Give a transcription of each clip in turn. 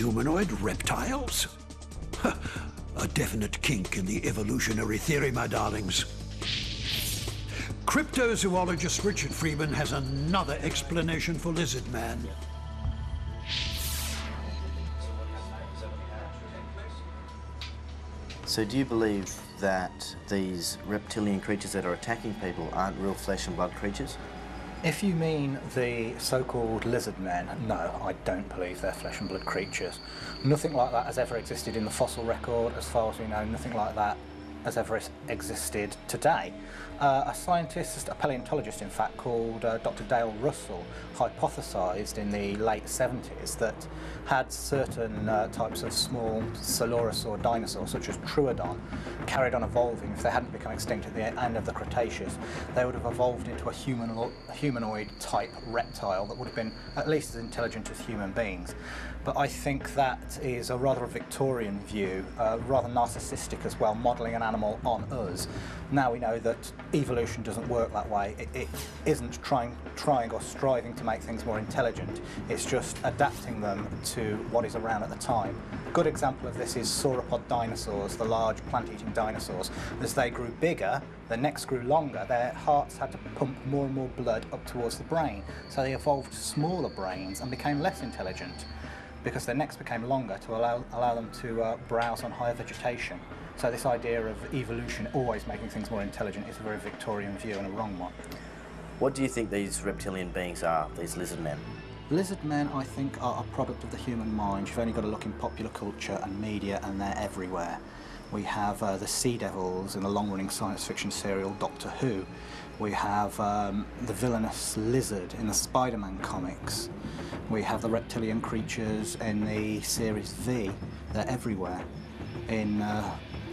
humanoid reptiles? A definite kink in the evolutionary theory, my darlings. Cryptozoologist Richard Freeman has another explanation for lizard man. So do you believe that these reptilian creatures that are attacking people aren't real flesh and blood creatures? If you mean the so-called lizard men, no, I don't believe they're flesh and blood creatures. Nothing like that has ever existed in the fossil record, as far as we know. Nothing like that has ever existed today. A scientist, a paleontologist in fact, called Dr. Dale Russell, hypothesised in the late 70s that had certain types of small Sauropod dinosaurs, such as Troodon, carried on evolving. If they hadn't become extinct at the end of the Cretaceous, they would have evolved into a humanoid type reptile that would have been at least as intelligent as human beings. But I think that is a rather Victorian view, rather narcissistic as well, modelling an animal on us. Now we know that evolution doesn't work that way. It isn't trying or striving to make things more intelligent. It's just adapting them to what is around at the time. A good example of this is Sauropod Dinosaurs, the large plant-eating dinosaurs. As they grew bigger, their necks grew longer, their hearts had to pump more and more blood up towards the brain. So they evolved smaller brains and became less intelligent, because their necks became longer to allow them to browse on higher vegetation. So this idea of evolution always making things more intelligent is a very Victorian view and a wrong one. What do you think these reptilian beings are, these lizard men? Lizard men, I think, are a product of the human mind. You've only got to look in popular culture and media, and they're everywhere. We have the sea devils in the long-running science fiction serial Doctor Who. We have the villainous lizard in the Spider-Man comics. We have the reptilian creatures in the series V. They're everywhere. In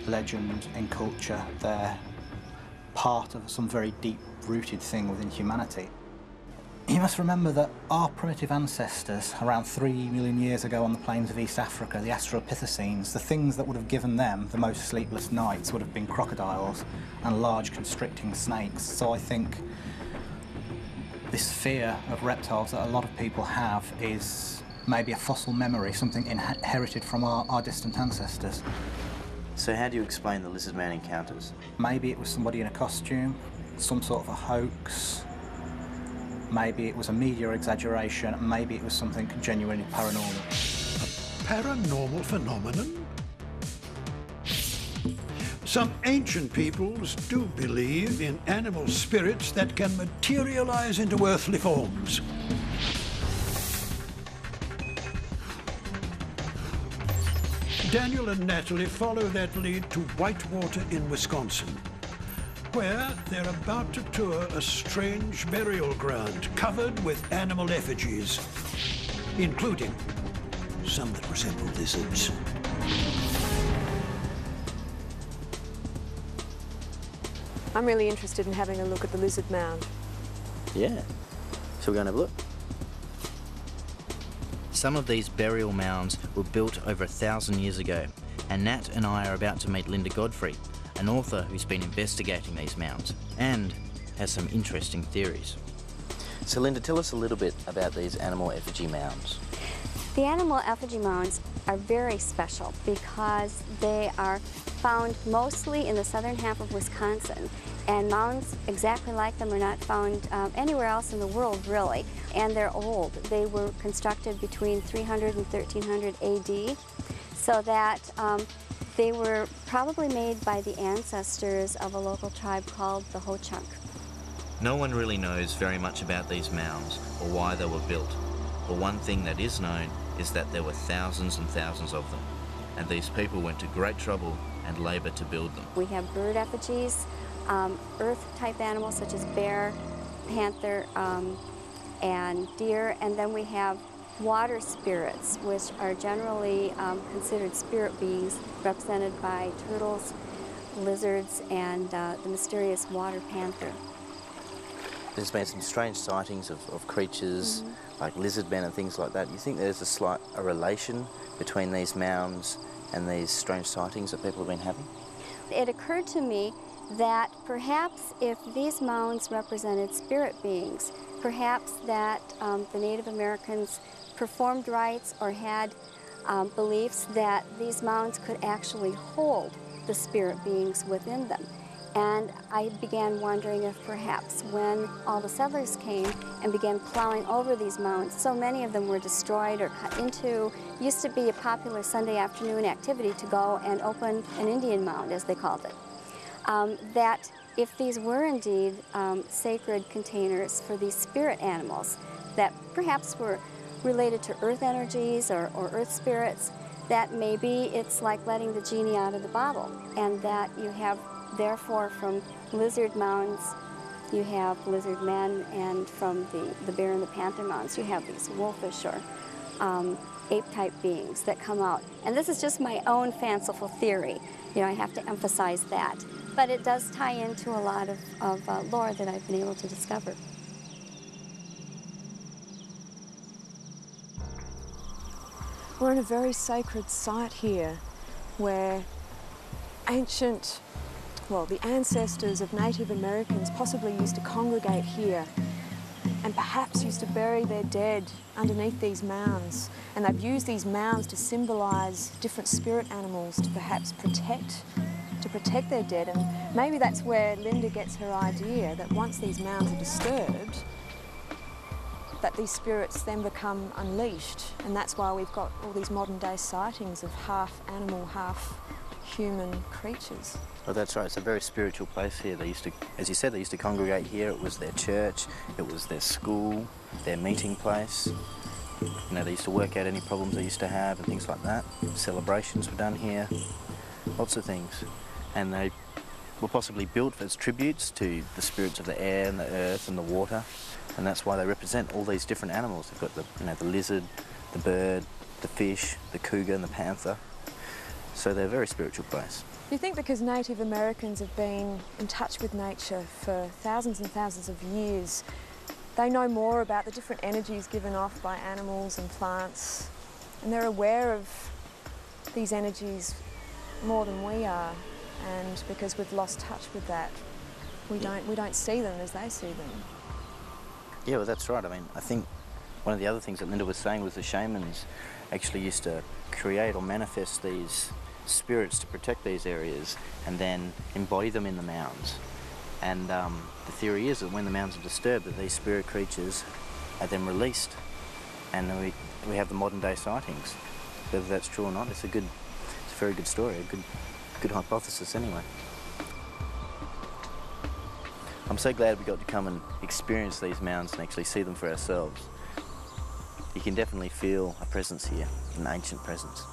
legend, in culture, they're part of some very deep-rooted thing within humanity. You must remember that our primitive ancestors, around 3 million years ago on the plains of East Africa, the Australopithecines, the things that would have given them the most sleepless nights would have been crocodiles and large constricting snakes. So I think this fear of reptiles that a lot of people have is maybe a fossil memory, something inherited from our distant ancestors. So how do you explain the lizard man encounters? Maybe it was somebody in a costume, some sort of a hoax. Maybe it was a media exaggeration, maybe it was something genuinely paranormal. A paranormal phenomenon? Some ancient peoples do believe in animal spirits that can materialize into earthly forms. Daniel and Natalie follow that lead to Whitewater in Wisconsin, where they're about to tour a strange burial ground covered with animal effigies, including some that resemble lizards. I'm really interested in having a look at the lizard mound. Yeah. So we're going to have a look? Some of these burial mounds were built over 1,000 years ago, and Nat and I are about to meet Linda Godfrey, an author who's been investigating these mounds and has some interesting theories. So Linda, tell us a little bit about these animal effigy mounds. The animal effigy mounds are very special because they are found mostly in the southern half of Wisconsin, and mounds exactly like them are not found anywhere else in the world, really. And they're old. They were constructed between 300 and 1300 AD, so that they were probably made by the ancestors of a local tribe called the Ho-Chunk. No one really knows very much about these mounds or why they were built, but one thing that is known is that there were thousands and thousands of them, and these people went to great trouble and labour to build them. We have bird effigies, earth-type animals such as bear, panther, and deer, and then we have water spirits, which are generally considered spirit beings, represented by turtles, lizards, and the mysterious water panther. There's been some strange sightings of creatures like lizard men and things like that. You think there's a relation between these mounds and these strange sightings that people have been having? It occurred to me that perhaps if these mounds represented spirit beings, perhaps that the Native Americans performed rites or had beliefs that these mounds could actually hold the spirit beings within them. And I began wondering if perhaps when all the settlers came and began plowing over these mounds, so many of them were destroyed or cut into. It used to be a popular Sunday afternoon activity to go and open an Indian mound, as they called it. That if these were indeed sacred containers for these spirit animals that perhaps were related to earth energies or earth spirits, that maybe it's like letting the genie out of the bottle, and that you have, therefore, from lizard mounds, you have lizard men, and from the bear and the panther mounds, you have these wolfish or ape-type beings that come out. And this is just my own fanciful theory. You know, I have to emphasize that. But it does tie into a lot of lore that I've been able to discover. We're in a very sacred site here where ancient, well, the ancestors of Native Americans possibly used to congregate here and perhaps used to bury their dead underneath these mounds. And they've used these mounds to symbolize different spirit animals to perhaps protect their dead. And maybe that's where Linda gets her idea that once these mounds are disturbed, that these spirits then become unleashed. And that's why we've got all these modern day sightings of half animal, half human creatures. Well, that's right. It's a very spiritual place here. They used to, as you said, they used to congregate here. It was their church, it was their school, their meeting place. You know, they used to work out any problems they used to have and things like that. Celebrations were done here, lots of things. And they were possibly built as tributes to the spirits of the air and the earth and the water. And that's why they represent all these different animals. They've got the, you know, the lizard, the bird, the fish, the cougar and the panther. So they're a very spiritual place. Do you think because Native Americans have been in touch with nature for thousands and thousands of years, they know more about the different energies given off by animals and plants, and they're aware of these energies more than we are, and because we've lost touch with that, we don't see them as they see them? Yeah, well, that's right. I mean, I think one of the other things that Linda was saying was the shamans actually used to create or manifest these spirits to protect these areas and then embody them in the mounds. And the theory is that when the mounds are disturbed, that these spirit creatures are then released, and we have the modern day sightings. Whether that's true or not, it's a very good story, a good hypothesis anyway. I'm so glad we got to come and experience these mounds and actually see them for ourselves. You can definitely feel a presence here, an ancient presence.